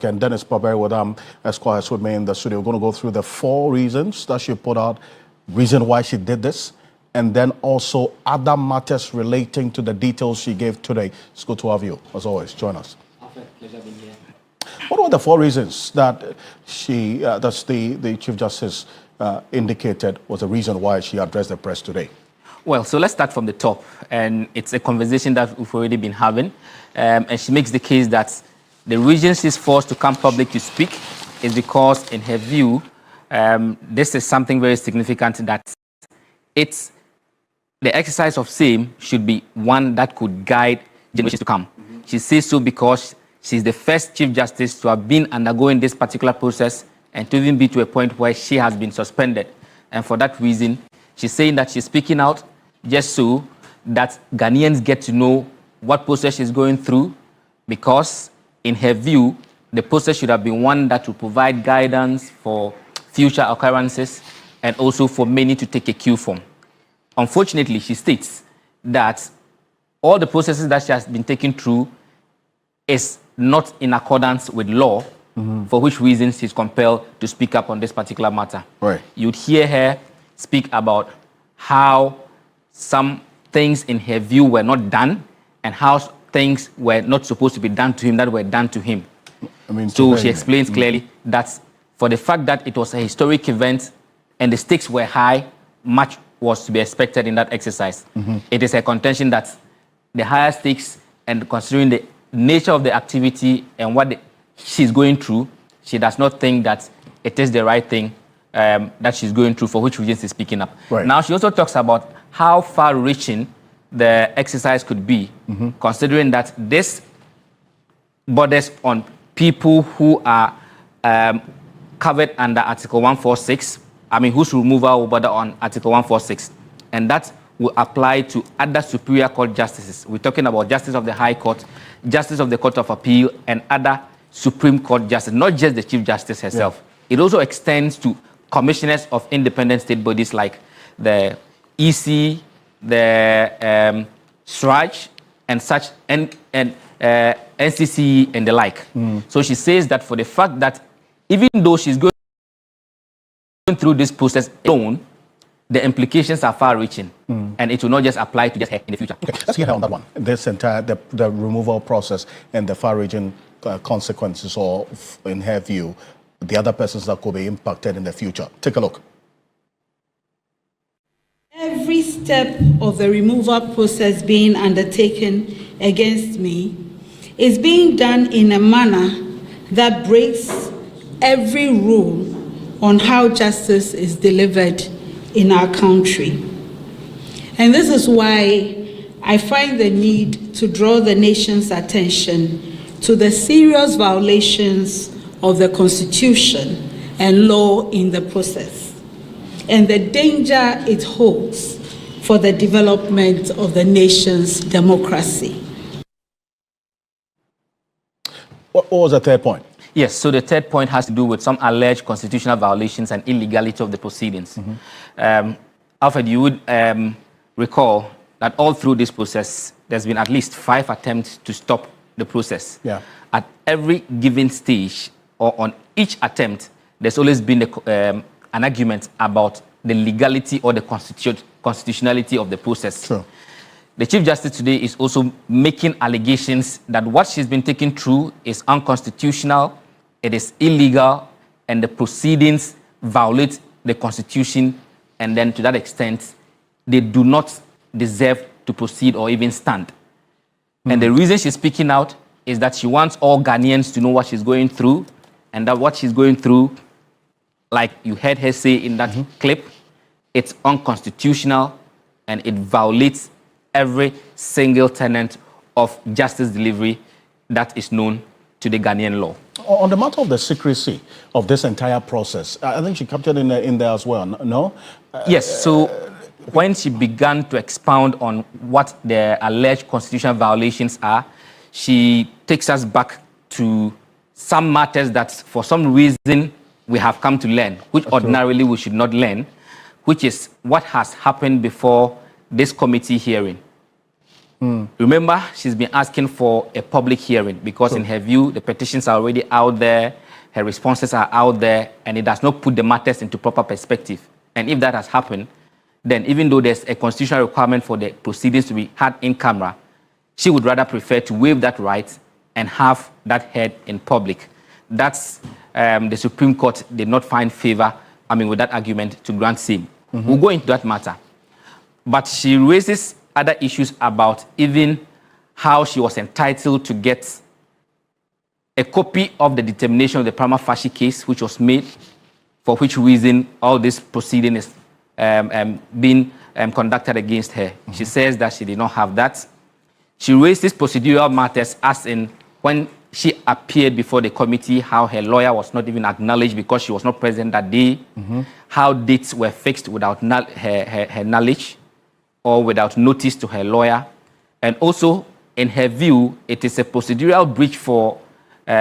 And Dennis Baberi Wedam Esquire is with me in the studio. We're going to go through the 4 reasons that she put out, reason why she did this, and then also other matters relating to the details she gave today. It's good to have you. As always, join us. Pleasure being here. What were the 4 reasons that the Chief Justice indicated was the reason why she addressed the press today? Well, so let's start from the top. And it's a conversation that we've already been having. And she makes the case that the reason she's forced to come public to speak is because, in her view, this is something very significant, that the exercise of same should be one that could guide generations to come. Mm-hmm. She says so because she's the first Chief Justice to have been undergoing this particular process and to even be to a point where she has been suspended. And for that reason, she's saying that she's speaking out just so that Ghanaians get to know what process she's going through, because in her view, the process should have been one that would provide guidance for future occurrences and also for many to take a cue from. Unfortunately, she states that all the processes that she has been taken through is not in accordance with law, for which reason she's compelled to speak up on this particular matter. Right. You'd hear her speak about how some things in her view were not done and how things were not supposed to be done to him that were done to him. So she explains clearly that for the fact that it was a historic event and the stakes were high, much was to be expected in that exercise. It is her contention that the higher stakes, and considering the nature of the activity and what she's going through, she does not think that it is the right thing that she's going through, for which reason she's speaking up. Right. Now, she also talks about how far-reaching the exercise could be, considering that this borders on people who are covered under Article 146, whose removal will border on Article 146, and that will apply to other Superior Court justices. We're talking about Justice of the High Court, Justice of the Court of Appeal, and other Supreme Court justices, not just the Chief Justice herself. Yeah. It also extends to commissioners of independent state bodies like the EC, the SRAJ, and such, and NCC and the like. So she says that for the fact that even though she's going through this process alone, the implications are far-reaching, and it will not just apply to just her in the future. Okay, let's get her on that one. This entire the removal process and the far-reaching consequences, or in her view, the other persons that could be impacted in the future. Take a look. Every step of the removal process being undertaken against me is being done in a manner that breaks every rule on how justice is delivered in our country. And this is why I find the need to draw the nation's attention to the serious violations of the Constitution and law in the process, and the danger it holds for the development of the nation's democracy. What was the third point? Yes, so the third point has to do with some alleged constitutional violations and illegality of the proceedings. Alfred, you would recall that all through this process, there's been at least 5 attempts to stop the process. Yeah. At every given stage, or on each attempt, there's always been an argument about the legality or the constitutionality of the process. True. The Chief Justice today is also making allegations that what she's been taken through is unconstitutional, it is illegal, and the proceedings violate the Constitution, and then to that extent, they do not deserve to proceed or even stand. And the reason she's speaking out is that she wants all Ghanaians to know what she's going through, and that what she's going through, like you heard her say in that clip, it's unconstitutional and it violates every single tenet of justice delivery that is known to the Ghanaian law. On the matter of the secrecy of this entire process, I think she captured in there as well, no? Yes, so when she began to expound on what the alleged constitutional violations are, she takes us back to some matters that for some reason we have come to learn, which ordinarily we should not learn, which is what has happened before this committee hearing. Remember, she's been asking for a public hearing because in her view, the petitions are already out there, her responses are out there, and it does not put the matters into proper perspective. And if that has happened, then even though there's a constitutional requirement for the proceedings to be had in camera, she would rather prefer to waive that right and have that heard in public. That's the Supreme Court did not find favor, with that argument to grant same. We'll go into that matter. But she raises other issues about even how she was entitled to get a copy of the determination of the prima facie case, which was made, for which reason all this proceeding is being conducted against her. She says that she did not have that. She raised these procedural matters as in when she appeared before the committee, how her lawyer was not even acknowledged because she was not present that day, how dates were fixed without her knowledge or without notice to her lawyer. And also, in her view, it is a procedural breach for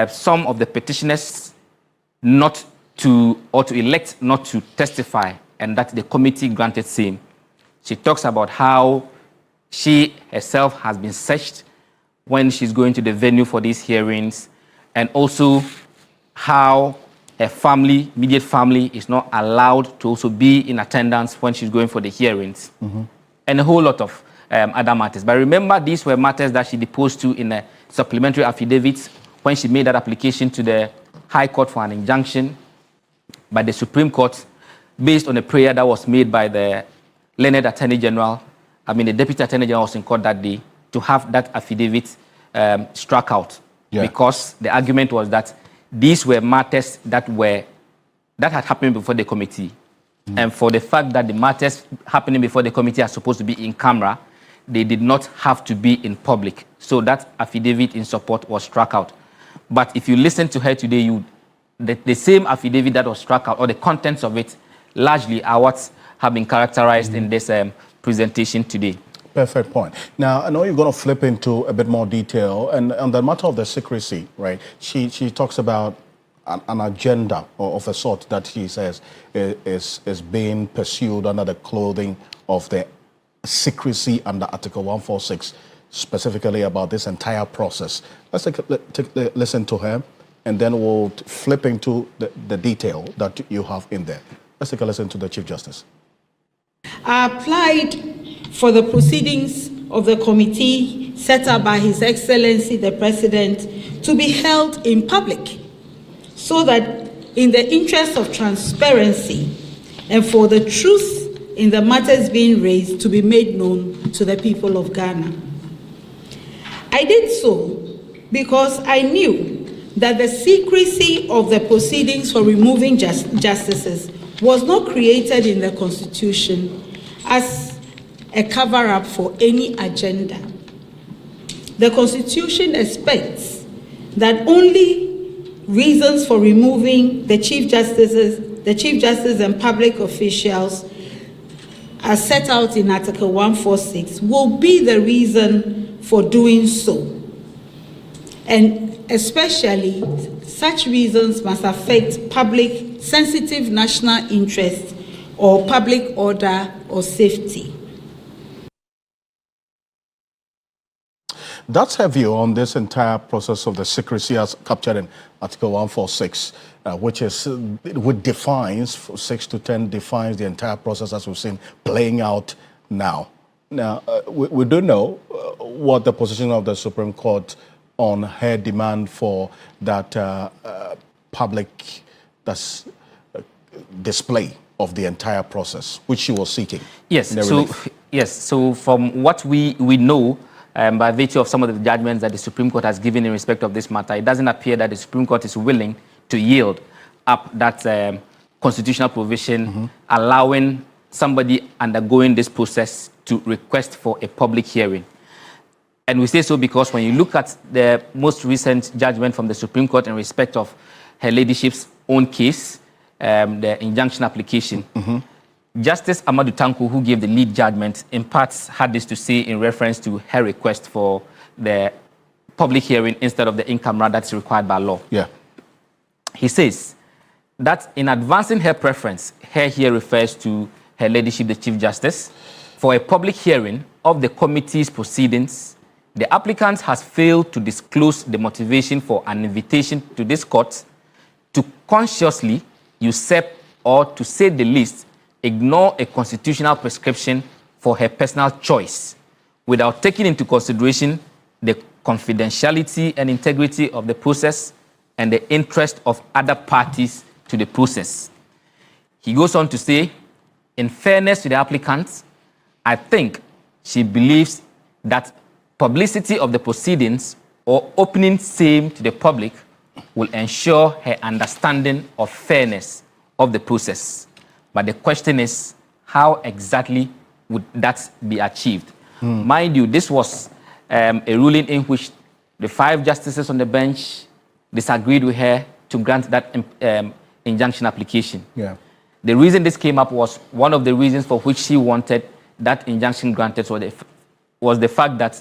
some of the petitioners not to, or to elect not to testify, and that the committee granted same. She talks about how she herself has been searched when she's going to the venue for these hearings, and also how her family, immediate family, is not allowed to also be in attendance when she's going for the hearings, and a whole lot of other matters. But remember, these were matters that she deposed to in a supplementary affidavit when she made that application to the High Court for an injunction by the Supreme Court, based on a prayer that was made by the learned Attorney General. The Deputy Attorney General was in court that day to have that affidavit struck out, because the argument was that these were matters that had happened before the committee. And for the fact that the matters happening before the committee are supposed to be in camera, they did not have to be in public. So that affidavit in support was struck out. But if you listen to her today, the same affidavit that was struck out, or the contents of it, largely are what have been characterized in this presentation today. Perfect point. Now, I know you're going to flip into a bit more detail, and on the matter of the secrecy, right? She talks about an agenda of a sort that she says is being pursued under the clothing of the secrecy under Article 146, specifically about this entire process. Let's take a listen to her, and then we'll flip into the detail that you have in there. Let's take a listen to the Chief Justice. I applied for the proceedings of the committee set up by His Excellency the President to be held in public, so that in the interest of transparency and for the truth in the matters being raised to be made known to the people of Ghana. I did so because I knew that the secrecy of the proceedings for removing justices was not created in the Constitution as a cover-up for any agenda. The Constitution expects that only reasons for removing the Chief Justice and public officials as set out in Article 146 will be the reason for doing so. And especially, such reasons must affect public sensitive national interest or public order or safety. That's her view on this entire process of the secrecy as captured in Article 146, which defines, 6 to 10 defines the entire process as we've seen playing out now. Now, we do know what the position of the Supreme Court on her demand for that public display of the entire process, which she was seeking. Yes. So from what we know, by virtue of some of the judgments that the Supreme Court has given in respect of this matter, it doesn't appear that the Supreme Court is willing to yield up that constitutional provision, allowing somebody undergoing this process to request for a public hearing. And we say so because when you look at the most recent judgment from the Supreme Court in respect of Her Ladyship's own case, the injunction application, Justice Amadou Tanko, who gave the lead judgment, in parts had this to say in reference to her request for the public hearing instead of the in-camera that's required by law. Yeah. He says that in advancing her preference, her here refers to Her Ladyship, the Chief Justice, for a public hearing of the committee's proceedings, the applicant has failed to disclose the motivation for an invitation to this court to consciously usurp or, to say the least, ignore a constitutional prescription for her personal choice without taking into consideration the confidentiality and integrity of the process and the interest of other parties to the process. He goes on to say, in fairness to the applicant, I think she believes that publicity of the proceedings or opening same to the public will ensure her understanding of fairness of the process. But the question is, how exactly would that be achieved? Mind you, this was a ruling in which the 5 justices on the bench disagreed with her to grant that injunction application. Yeah. The reason this came up was one of the reasons for which she wanted that injunction granted was the fact that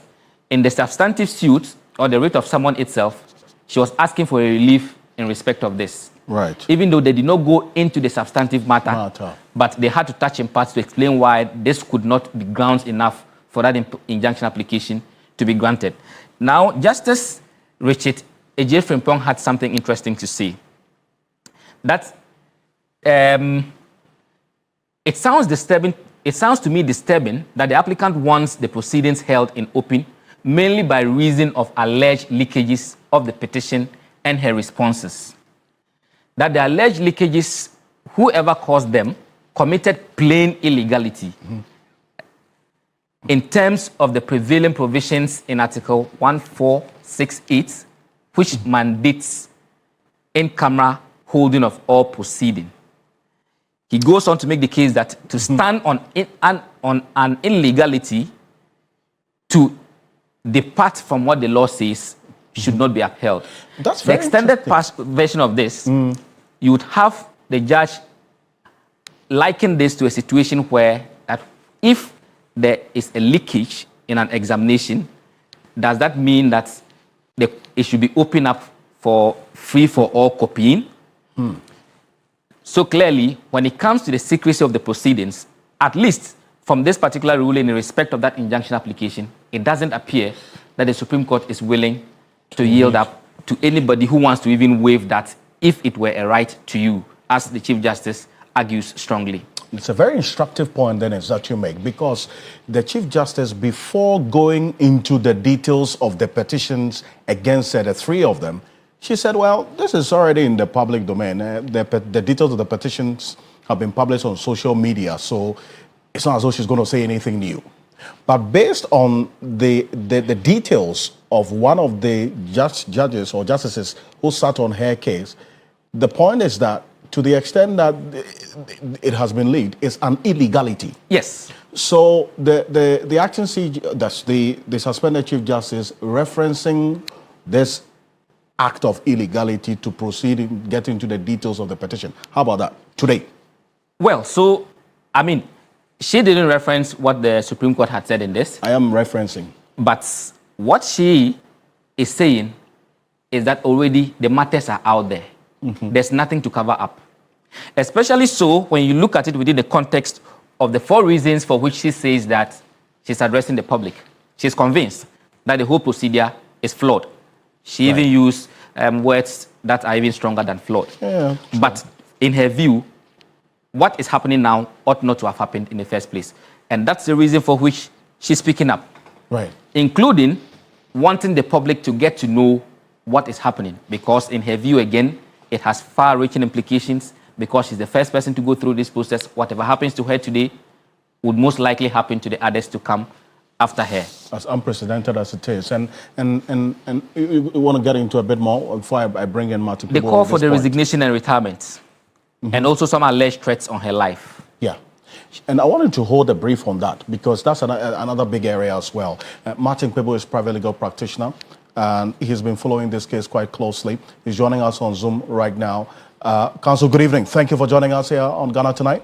in the substantive suit or the writ of summon itself, she was asking for a relief in respect of this. Right. Even though they did not go into the substantive matter, but they had to touch in parts to explain why this could not be grounds enough for that injunction application to be granted. Now, Justice Richard Ejie Frimpong had something interesting to say. That it sounds disturbing. It sounds to me disturbing that the applicant wants the proceedings held in open, mainly by reason of alleged leakages of the petition and her responses. That the alleged leakages, whoever caused them, committed plain illegality in terms of the prevailing provisions in Article 1468, which mandates in-camera holding of all proceeding. He goes on to make the case that to stand on an illegality to depart from what the law says should not be upheld. That's the very extended version of this, you would have the judge liken this to a situation where that if there is a leakage in an examination, does that mean that it should be opened up for free for all copying? So clearly, when it comes to the secrecy of the proceedings, at least from this particular ruling in respect of that injunction application, it doesn't appear that the Supreme Court is willing to yield up to anybody who wants to even waive that if it were a right to you, as the Chief Justice argues strongly. It's a very instructive point, Dennis, that you make, because the Chief Justice, before going into the details of the petitions against the 3 of them, she said, well, this is already in the public domain. The details of the petitions have been published on social media, so it's not as though she's going to say anything new. But based on the details of one of the judges or justices who sat on her case, the point is that to the extent that it has been leaked, it's an illegality. Yes. So the acting CJ, that's the suspended Chief Justice, referencing this act of illegality to proceed and get into the details of the petition. How about that today? Well, so, I mean, she didn't reference what the Supreme Court had said in this. I am referencing. But what she is saying is that already the matters are out there. There's nothing to cover up. Especially so when you look at it within the context of the 4 reasons for which she says that she's addressing the public. She's convinced that the whole procedure is flawed. She even used words that are even stronger than flawed. Yeah, but in her view, what is happening now ought not to have happened in the first place. And that's the reason for which she's speaking up. Right. Including wanting the public to get to know what is happening. Because in her view, again, it has far-reaching implications because she's the first person to go through this process. Whatever happens to her today would most likely happen to the others to come after her. As unprecedented as it is. And you want to get into a bit more before I bring in Martin. The call for the resignation and retirement. And also some alleged threats on her life. Yeah. And I wanted to hold a brief on that because that's another big area as well. Martin Kpebo is a private legal practitioner and he's been following this case quite closely. He's joining us on Zoom right now. Counsel, good evening. Thank you for joining us here on Ghana Tonight.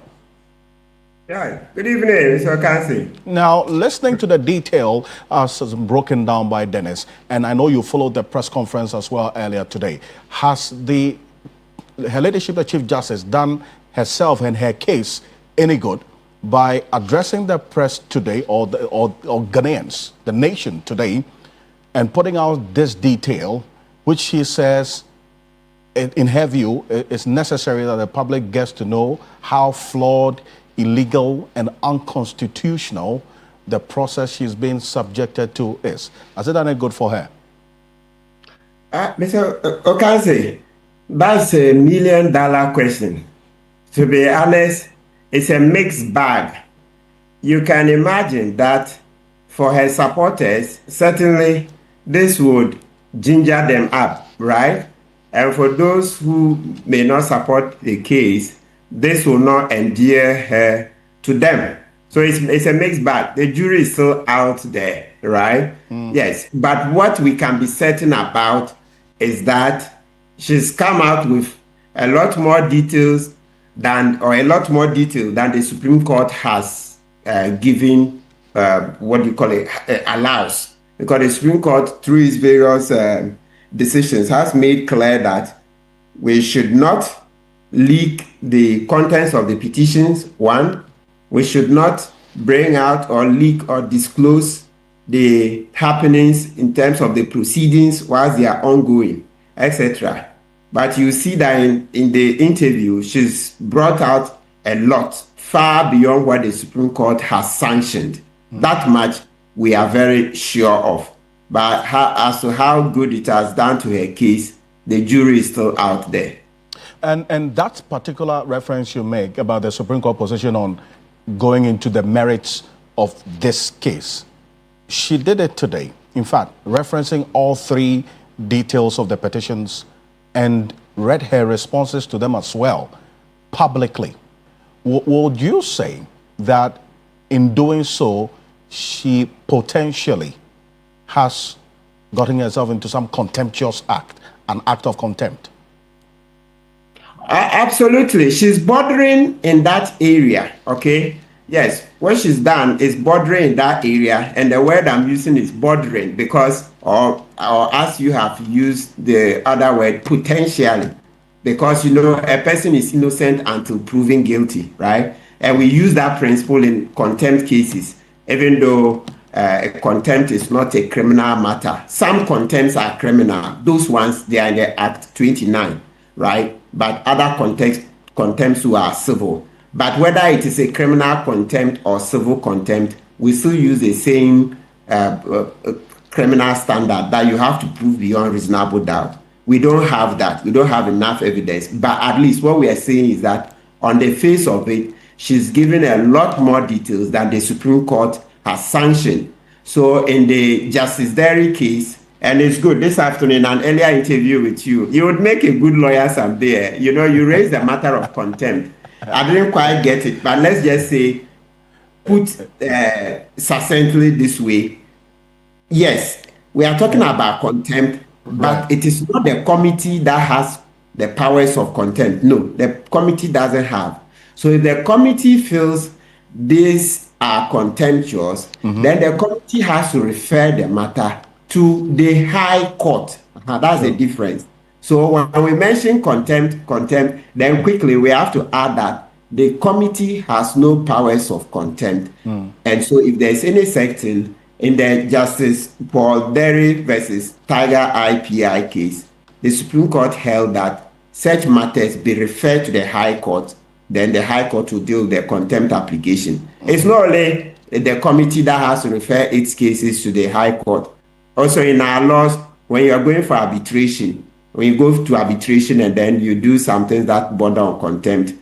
Yeah, good evening, Mr. Kansi. Now, listening to the detail as broken down by Dennis, and I know you followed the press conference as well earlier today, has her ladyship, the Chief Justice, done herself and her case any good by addressing the press today, or Ghanaians, the nation today, and putting out this detail, which she says, in her view, it's necessary that the public gets to know how flawed, illegal, and unconstitutional the process she's being subjected to is. Has it done any good for her? Mr. Okansi, that's $1 million question. To be honest, it's a mixed bag. You can imagine that for her supporters, certainly this would ginger them up, right? And for those who may not support the case, this will not endear her to them. So it's a mixed bag. The jury is still out there, right? Yes. But what we can be certain about is that she's come out with a lot more details than the Supreme Court has given, allows. Because the Supreme Court, through its various decisions, has made clear that we should not leak the contents of the petitions, one. We should not bring out or leak or disclose the happenings in terms of the proceedings whilst they are ongoing, etc. But you see that in the interview, she's brought out a lot, far beyond what the Supreme Court has sanctioned. That much we are very sure of. But as to how good it has done to her case, the jury is still out there. And that particular reference you make about the Supreme Court position on going into the merits of this case, she did it today. In fact, referencing all three details of the petitions and read her responses to them as well, publicly. Would you say that in doing so, she potentially has gotten herself into some contemptuous act, an act of contempt? Absolutely. She's bordering in that area, okay? Yes, what she's done is bordering in that area, and the word I'm using is bordering because, or as you have used the other word, potentially. Because, a person is innocent until proven guilty, right? And we use that principle in contempt cases, even though contempt is not a criminal matter. Some contempts are criminal. Those ones, they are in the Act 29, right? But other contempts who are civil. But whether it is a criminal contempt or civil contempt, we still use the same criminal standard that you have to prove beyond reasonable doubt. We don't have that. We don't have enough evidence. But at least what we are saying is that on the face of it, she's given a lot more details than the Supreme Court has sanctioned. So in the Justice Derry case, and it's good, this afternoon, an earlier interview with you, you would make a good lawyer someday. You raised the matter of contempt. I didn't quite get it, but let's just say, put succinctly this way. Yes, we are talking about contempt, but it is not the committee that has the powers of contempt. No, the committee doesn't have. So if the committee feels these are contemptuous, then the committee has to refer the matter to the High Court. That's the difference. So when we mention contempt, then quickly we have to add that the committee has no powers of contempt. And so if there's any section in the Justice Paul Derry versus Tiger IPI case, the Supreme Court held that such matters be referred to the High Court, then the High Court will deal with the contempt application. It's not only the committee that has to refer its cases to the High Court. Also in our laws, when you are going for arbitration, when you go to arbitration and then you do something that border on contempt,